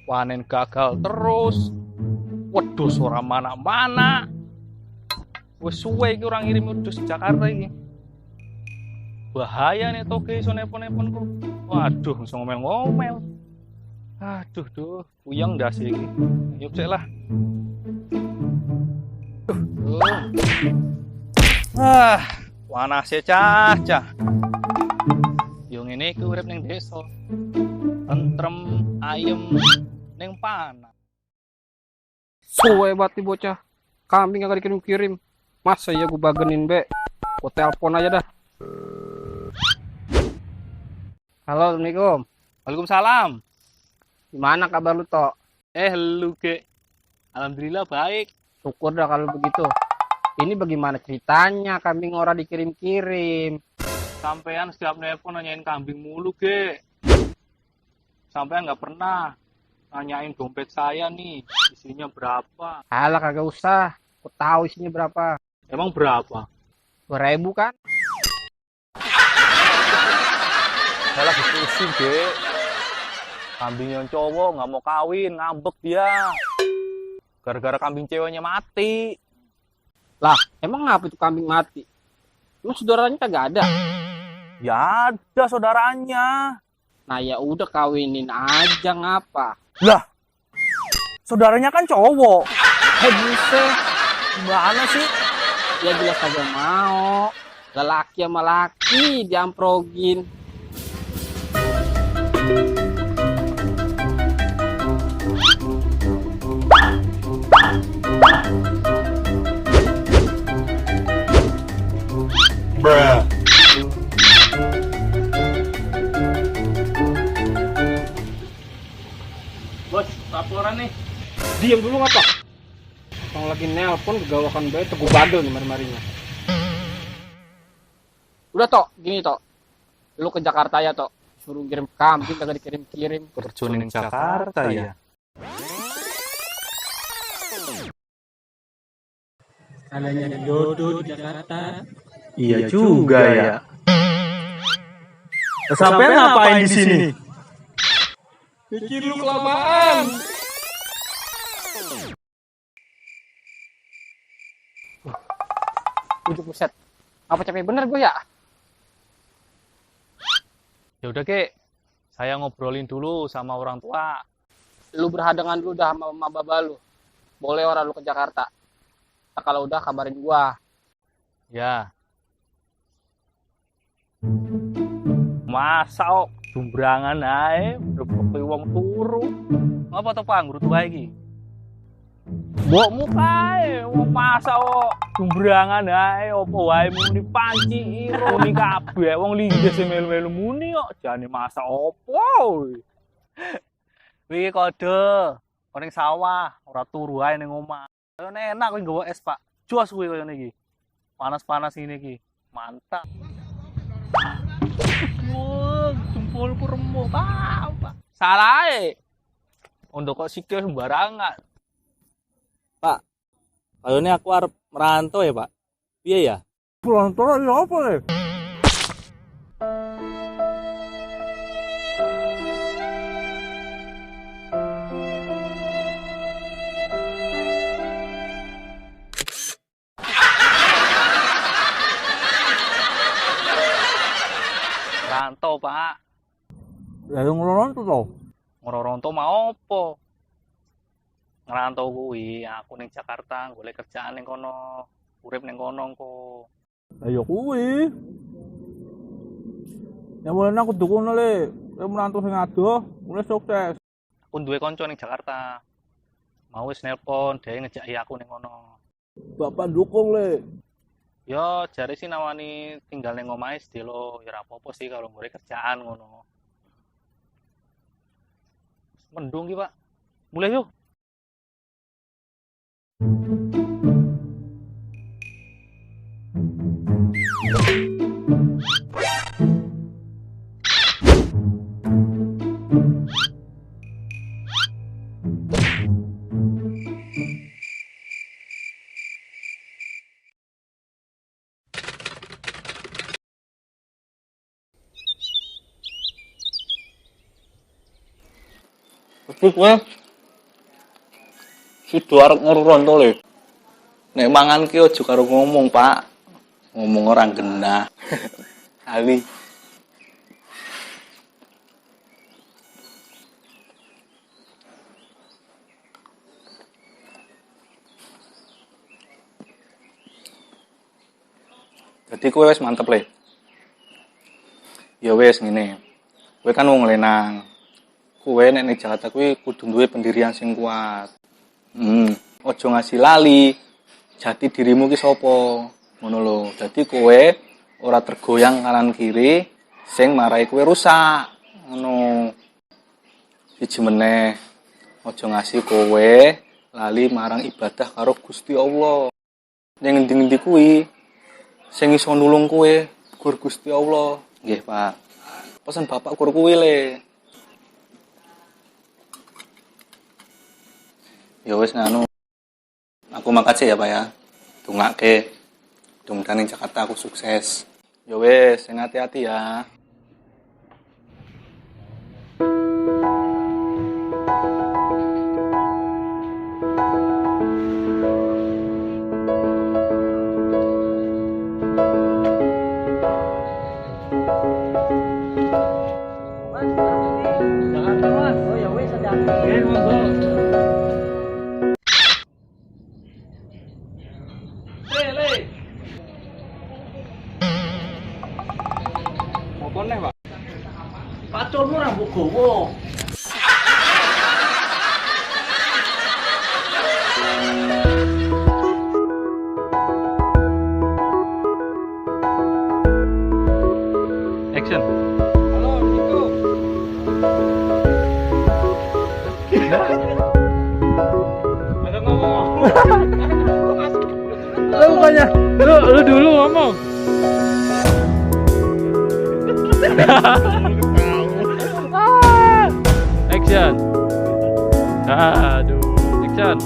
panen gagal terus. Wedhus ora mana-mana. Wis suwe iki orang ngirim wedhus Jakarta iki. Bahaya nih toge iso nepon-neponku. Waduh, iso ngomel-ngomel. Aduh, puyeng ndas iki. Yuk cek lah. Panase cah. Yo ngene iki urip ning desa. Tentrem, ayem, ning panas. Suwe banget nih bocah. Kambing agak dikirim-kirim. Masa ya gue bagenin, Be? Gue telepon aja dah. Halo, Assalamualaikum. Waalaikumsalam. Gimana kabar lu, Tok? Lu Ge. Alhamdulillah baik. Syukur dah kalau begitu. Ini bagaimana ceritanya kambing orang dikirim-kirim? Sampean setiap nelpon nanyain kambing mulu, Ge. Sampean nggak pernah nanyain dompet saya nih, isinya berapa? Alah, kagak usah. Aku tahu isinya berapa. Emang berapa? 2.000 kan? Saya lagi pusing, Ge. Kambing yang cowok nggak mau kawin, ngambek dia. Gara-gara kambing ceweknya mati. Lah, emang ngapa itu kambing mati? Emang saudaranya kagak ada? Ya ada saudaranya. Nah ya udah kawinin aja ngapa? Lah, saudaranya kan cowok. Buset, Gimana sih? ya jelas kagak mau. Lelaki sama laki diamprogin. Bruh. Bos, laporan nih. Diam dulu ngapa? Kalau lagi nelpon kegawakan bae teguh badel nih mari-marinya. Udah Tok, gini Tok. Lu ke Jakarta ya Tok. Suruh kirim kambing kagak dikirim-kirim. Terjun di Jakarta ya. Adanya jodoh di Jakarta. Iya juga ya. Sampai ngapain di sini? Pikir lu kelamaan. Buset. Apa capek bener gue ya? Ya udah, Ge. Saya ngobrolin dulu sama orang tua. Lu berhadangan dulu dah sama mama baba lu. Boleh orang lu ke Jakarta. Nah, kalau udah kabarin gua. Ya. Masa kok jumbrangan ae, berbekti wong turu. Ngapa to panggur tuwa iki? Mbok mukae wong masa kok jumbrangan ae apa wae muni panci muni kabeh wong linggih sing melu-melu muni kok jane masa opo. Iki kode ning sawah, ora turu ae ning omah. Kaya enak kowe nggawa es, Pak. Jos kowe kaya ngene iki. Panas-panas ngene iki. Mantap. Wah, jempolku remuk, Pak. Salah ae. Untuk kok sikil sembarangan. Pak, kayaknya aku harus merantau ya Pak. Iya ya? Merantau ya apa ya? Rantau, Pak. Ya yang merantau toh. Ngroronto mau apa? Ngerantau kuwi, aku ning Jakarta golek kerjaan ning kono. Urip ning kono engko. Ayo kuwi. Yang mulai aku dukung le. Yang merantau sing adoh, mulai sukses. Aku duwe kanca ning Jakarta. Mau wis nelpon, dhewe ngejaki aku ning kono. Bapak dukung le. Yo, jare sih nawani tinggal ning omahe sedelo, ya ora apa-apa sih kalau golek kerjaan ngono. Mendung ki, Pak. Mulai yuk. Terus Sudah arep nguron to le. Nek mangan ki aja karo ngomong, Pak. Ngomong orang genah. Ali. Jadi kowe wis mantep le. Ya wis ngene. Kowe kan wong lenang. Kowe nek ning Jakarta kuwi kudu duwe pendirian sing kuat. Ojo ngasih lali. Jati dirimu ki sapa? Ngono lho. Dadi kowe ora tergoyang kanan kiri sing marai kowe rusak. Ngono. Siji meneh. Ojo ngasih kowe lali marang ibadah karo Gusti Allah. Ning endi-endi kuwi sing iso nulung kowe Gur Gusti Allah. Nggih, Pak. Pesen Bapak gur kuwi le. Ya wis nganu. Aku makasih ya, Pak ya. Dongake. Mudah-mudahan ning Jakarta aku sukses. Ya wis, sing hati-hati ya. Apa nih, Pak? Paculmu rambut gowo. Action. Halo, Nico. Ada ngomong. Lu bukannya lu dulu ngomong. Action. Aduh, action.